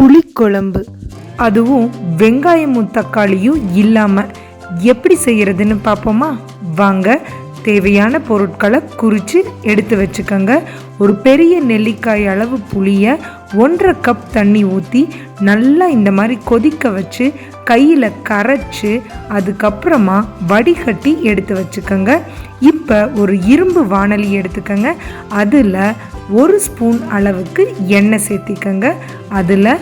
புளிக்குழம்பு, அதுவும் வெங்காயமும் தக்காளியும் இல்லாமல் எப்படி செய்கிறதுன்னு பார்ப்போமா? வாங்க. தேவையான பொருட்களை குறித்து எடுத்து வச்சுக்கோங்க. ஒரு பெரிய நெல்லிக்காய் அளவு புளியை 1.5 கப் தண்ணி ஊற்றி நல்லா இந்த மாதிரி கொதிக்க வச்சு கையில் கரைச்சி அதுக்கப்புறமா வடிகட்டி எடுத்து வச்சுக்கோங்க. இப்போ ஒரு இரும்பு வாணலி எடுத்துக்கோங்க. அதில் 1 ஸ்பூன் அளவுக்கு எண்ணெய் சேர்த்திக்கோங்க. அதில்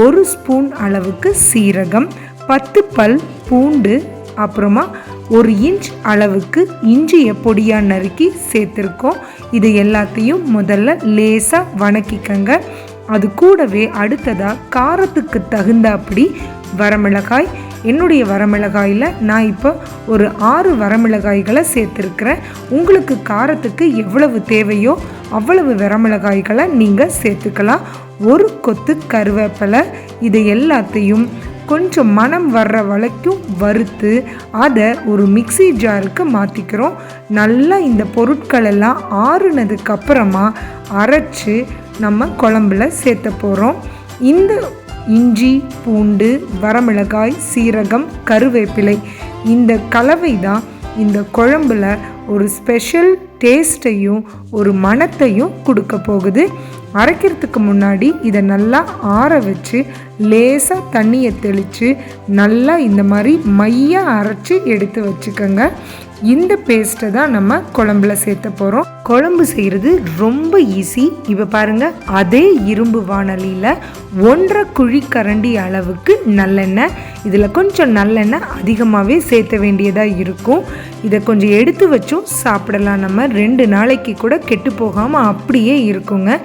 1 ஸ்பூன் அளவுக்கு சீரகம், 10 பல் பூண்டு, அப்புறமா 1 இன்ச் அளவுக்கு இஞ்சியை பொடியாக நறுக்கி சேர்த்துருக்கோம். இது எல்லாத்தையும் முதல்ல லேசாக வணக்கிக்கங்க. அது கூடவே அடுத்ததாக காரத்துக்கு தகுந்தாப்படி வரமிளகாய், என்னுடைய வரமிளகாயில் நான் இப்போ ஒரு 6 வரமிளகாய்களை சேர்த்துருக்கிறேன். உங்களுக்கு காரத்துக்கு எவ்வளவு தேவையோ அவ்வளவு வரமிளகாய்களை நீங்கள் சேர்த்துக்கலாம். 1 கொத்து கருவேப்பிலை. இது எல்லாத்தையும் கொஞ்சம் மணம் வர்ற வரைக்கும் வறுத்து அதை ஒரு மிக்ஸி ஜாருக்கு மாற்றிக்கிறோம். நல்லா இந்த பொருட்கள் எல்லாம் ஆறுனதுக்கு அப்புறமா அரைச்சி நம்ம குழம்புல சேர்த்த போகிறோம். இந்த இஞ்சி, பூண்டு, வரமிளகாய், சீரகம், கருவேப்பிலை, இந்த கலவை தான் இந்த குழம்புல ஒரு ஸ்பெஷல் டேஸ்ட்டையும் ஒரு மணத்தையும் கொடுக்க போகுது. அரைக்கிறதுக்கு முன்னாடி இதை நல்லா ஆற வச்சு லேசாக தண்ணியை தெளித்து நல்லா இந்த மாதிரி மையாக அரைச்சி எடுத்து வச்சுக்கோங்க. இந்த பேஸ்ட்டை தான் நம்ம குழம்புல சேர்த்த போகிறோம். குழம்பு செய்கிறது ரொம்ப ஈஸி. இப்போ பாருங்கள், அதே இரும்பு வாணலியில் 1.5 குழிக்கரண்டி அளவுக்கு நல்லெண்ணெய், இதில் கொஞ்சம் நல்லெண்ணெய் அதிகமாகவே சேர்த்த வேண்டியதாக இருக்கும். இதை கொஞ்சம் எடுத்து வச்சும் சாப்பிடலாம். நம்ம 2 நாளைக்கு கூட கெட்டு போகாமல் அப்படியே இருக்குங்க.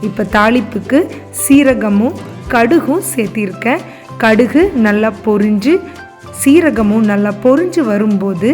இப்போ தாளிப்புக்கு சீரகமும் கடுகும் சேர்த்திருக்கேன். கடுகு நல்லா பொரிஞ்சு சீரகமும் நல்லா பொரிஞ்சு வரும்போது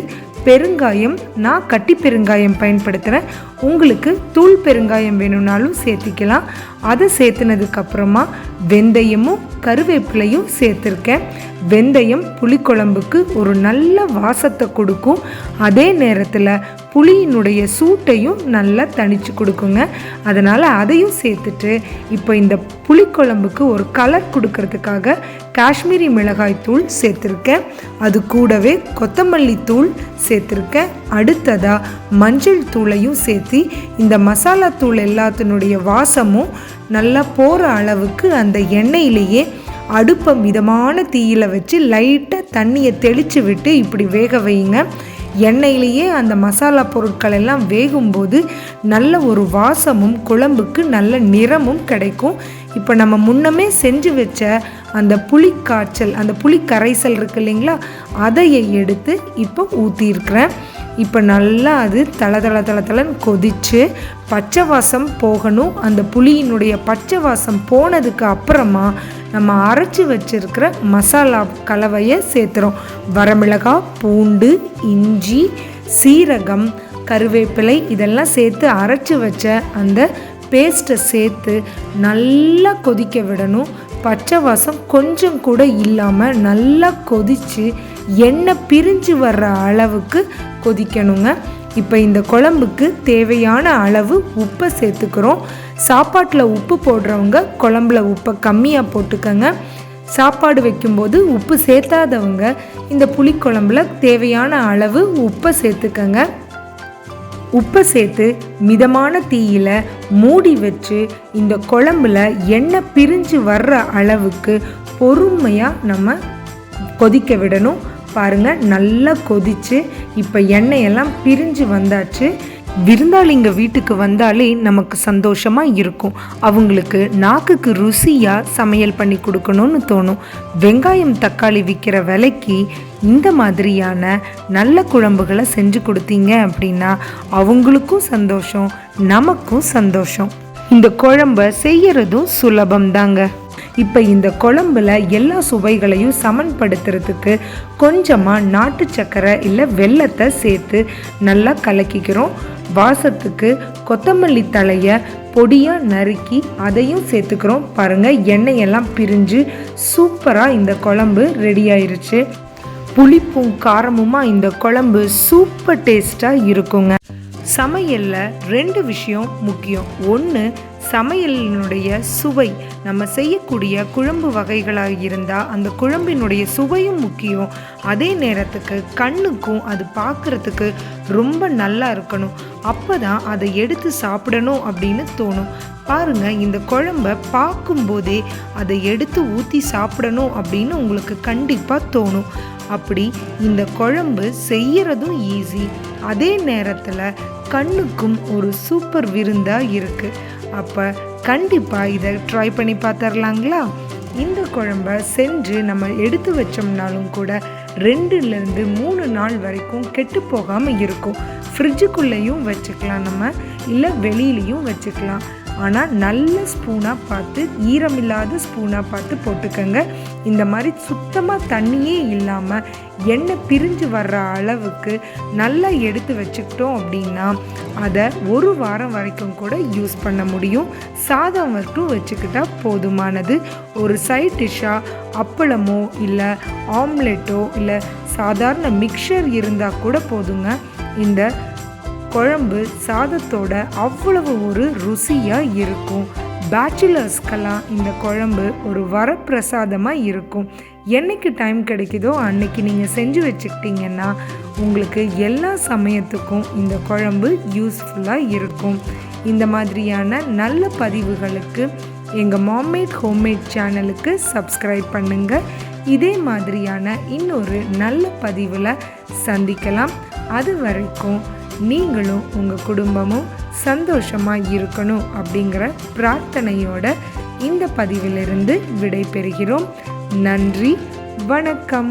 பெருங்காயம், நான் கட்டி பெருங்காயம் பயன்படுத்துகிறேன். உங்களுக்கு தூள் பெருங்காயம் வேணும்னாலும் சேர்த்திக்கலாம். அதை சேர்த்துனதுக்கப்புறமா வெந்தயமும் கருவேப்பிலையும் சேர்த்துருக்கேன். வெந்தயம் புளிக்குழம்புக்கு ஒரு நல்ல வாசத்தை கொடுக்கும். அதே நேரத்தில் புளியினுடைய சூட்டையும் நல்லா தணிச்சு கொடுக்குங்க. அதனால் அதையும் சேர்த்துட்டு இப்போ இந்த புளிக்குழம்புக்கு ஒரு கலர் கொடுக்கறதுக்காக காஷ்மீரி மிளகாய் தூள் சேர்த்துருக்கேன். அது கூடவே கொத்தமல்லி தூள் சேர்த்துருக்கேன். அடுத்ததாக மஞ்சள் தூளையும் சேர்த்து இந்த மசாலா தூள் எல்லாத்தினுடைய வாசமும் நல்லா போகிற அளவுக்கு அந்த எண்ணெயிலேயே அடுப்பை மிதமான தீயில் வச்சு லைட்டாக தண்ணியை தெளித்து விட்டு இப்படி வேக வைங்க. எண்ணெயிலேயே அந்த மசாலா பொருட்கள் எல்லாம் வேகும்போது நல்ல ஒரு வாசமும் குழம்புக்கு நல்ல நிறமும் கிடைக்கும். இப்போ நம்ம முன்னமே செஞ்சு வச்ச அந்த புளிக்காய்ச்சல், அந்த புளி கரைசல் இருக்கு இல்லைங்களா, அதையை எடுத்து இப்போ ஊற்றிருக்கிறேன். இப்போ நல்லா அது தளன்னு கொதித்து பச்சை வாசம் போகணும். அந்த புளியினுடைய பச்சை வாசம் போனதுக்கு அப்புறமா நம்ம அரைச்சி வச்சிருக்கிற மசாலா கலவையை சேர்த்துறோம். வரமிளகாய், பூண்டு, இஞ்சி, சீரகம், கருவேப்பிலை இதெல்லாம் சேர்த்து அரைச்சி வச்ச அந்த பேஸ்ட்டை சேர்த்து நல்லா கொதிக்க விடணும். பச்சை வாசம் கொஞ்சம் கூட இல்லாமல் நல்லா கொதித்து எண்ணெய் பிரிஞ்சு வர்ற அளவுக்கு கொதிக்கணுங்க. இப்போ இந்த குழம்புக்கு தேவையான அளவு உப்பை சேர்த்துக்கிறோம். சாப்பாட்டில் உப்பு போடுறவங்க குழம்புல உப்பை கம்மியாக போட்டுக்கோங்க. சாப்பாடு வைக்கும்போது உப்பு சேர்த்தாதவங்க இந்த புளிக்குழம்புல தேவையான அளவு உப்பை சேர்த்துக்கங்க. உப்பை சேர்த்து மிதமான தீயில் மூடி வச்சு இந்த குழம்புல எண்ணெய் பிரிஞ்சு வர்ற அளவுக்கு பொறுமையாக நம்ம கொதிக்க விடணும். பாருங்கள், நல்லா கொதிச்சு இப்போ எண்ணெயெல்லாம் பிரிஞ்சு வந்தாச்சு. விருந்தாளிங்க வீட்டுக்கு வந்தாலே நமக்கு சந்தோஷமாக இருக்கும். அவங்களுக்கு நாக்குக்கு ருசியாக சமையல் பண்ணி கொடுக்கணும்னு தோணும். வெங்காயம் தக்காளி விற்கிற விலைக்கு இந்த மாதிரியான நல்ல குழம்புகளை செஞ்சு கொடுத்தீங்க அப்படின்னா அவங்களுக்கும் சந்தோஷம், நமக்கும் சந்தோஷம். இந்த குழம்பை செய்யறதும் சுலபம்தாங்க. இப்போ இந்த குழம்புல எல்லா சுவைகளையும் சமன்படுத்துறதுக்கு கொஞ்சமாக நாட்டு சக்கரை இல்லை வெல்லத்தை சேர்த்து நல்லா கலக்கிக்கிறோம். வாசத்துக்கு கொத்தமல்லி தழையை பொடியாக நறுக்கி அதையும் சேர்த்துக்கிறோம். பாருங்கள், எண்ணெயெல்லாம் பிரிஞ்சு சூப்பராக இந்த குழம்பு ரெடி ஆயிருச்சு. புளிப்பும் காரமுமா இந்த குழம்பு சூப்பர் டேஸ்ட்டாக இருக்குங்க. சமையலில் 2 விஷயம் முக்கியம். ஒன்று சமையலினுடைய சுவை. நம்ம செய்யக்கூடிய குழம்பு வகைகளாக இருந்தால் அந்த குழம்பினுடைய சுவையும் முக்கியம். அதே நேரத்துக்கு கண்ணுக்கும் அது பார்க்குறதுக்கு ரொம்ப நல்லா இருக்கணும். அப்போ தான் அதை எடுத்து சாப்பிடணும் அப்படின்னு தோணும். பாருங்கள், இந்த குழம்ப பார்க்கும்போதே அதை எடுத்து ஊற்றி சாப்பிடணும் அப்படின்னு உங்களுக்கு கண்டிப்பாக தோணும். அப்படி இந்த குழம்பு செய்யறதும் ஈஸி, அதே நேரத்தில் கண்ணுக்கும் ஒரு சூப்பர் விருந்தாக இருக்குது. அப்போ கண்டிப்பாக இதை ட்ரை பண்ணி பார்த்துடலாங்களா? இந்த குழம்ப செஞ்சு நம்ம எடுத்து வச்சோம்னாலும் கூட 2லேருந்து 3 நாள் வரைக்கும் கெட்டு போகாமல் இருக்கும். ஃப்ரிட்ஜுக்குள்ளேயும் வச்சுக்கலாம், நம்ம இல்லை வெளியிலையும் வச்சுக்கலாம். ஆனால் நல்ல ஸ்பூனாக பார்த்து, ஈரமில்லாத ஸ்பூனாக பார்த்து போட்டுக்கோங்க. இந்த மாதிரி சுத்தமாக தண்ணியே இல்லாமல் எண்ணெய் பிரிஞ்சு வர்ற அளவுக்கு நல்லா எடுத்து வச்சுக்கிட்டோம் அப்படின்னா அதை 1 வாரம் வரைக்கும் கூட யூஸ் பண்ண முடியும். சாதம் மட்டும் வச்சுக்கிட்டா போதுமானது. ஒரு சைட் டிஷ்ஷாக அப்பளமோ இல்லை ஆம்லெட்டோ இல்லை சாதாரண மிக்சர் இருந்தால் கூட போதுங்க. இந்த குழம்பு சாதத்தோட அவ்வளவு ஒரு ருசியாக இருக்கும். பேச்சுலர்ஸ்க்கெல்லாம் இந்த குழம்பு ஒரு வரப்பிரசாதமாக இருக்கும். என்னைக்கு டைம் கிடைக்குதோ அன்னைக்கு நீங்கள் செஞ்சு வச்சுக்கிட்டிங்கன்னா உங்களுக்கு எல்லா சமயத்துக்கும் இந்த குழம்பு யூஸ்ஃபுல்லாக இருக்கும். இந்த மாதிரியான நல்ல பதிவுகளுக்கு எங்கள் மாம்மேட் ஹோம்மேட் சேனலுக்கு சப்ஸ்கிரைப் பண்ணுங்கள். இதே மாதிரியான இன்னொரு நல்ல பதிவில் சந்திக்கலாம். அது வரைக்கும் நீங்களும் உங்கள் குடும்பமும் சந்தோஷமாக இருக்கணும் அப்படிங்கிற பிரார்த்தனையோட இந்த பதிவிலிருந்து விடை பெறுகிறோம். நன்றி, வணக்கம்.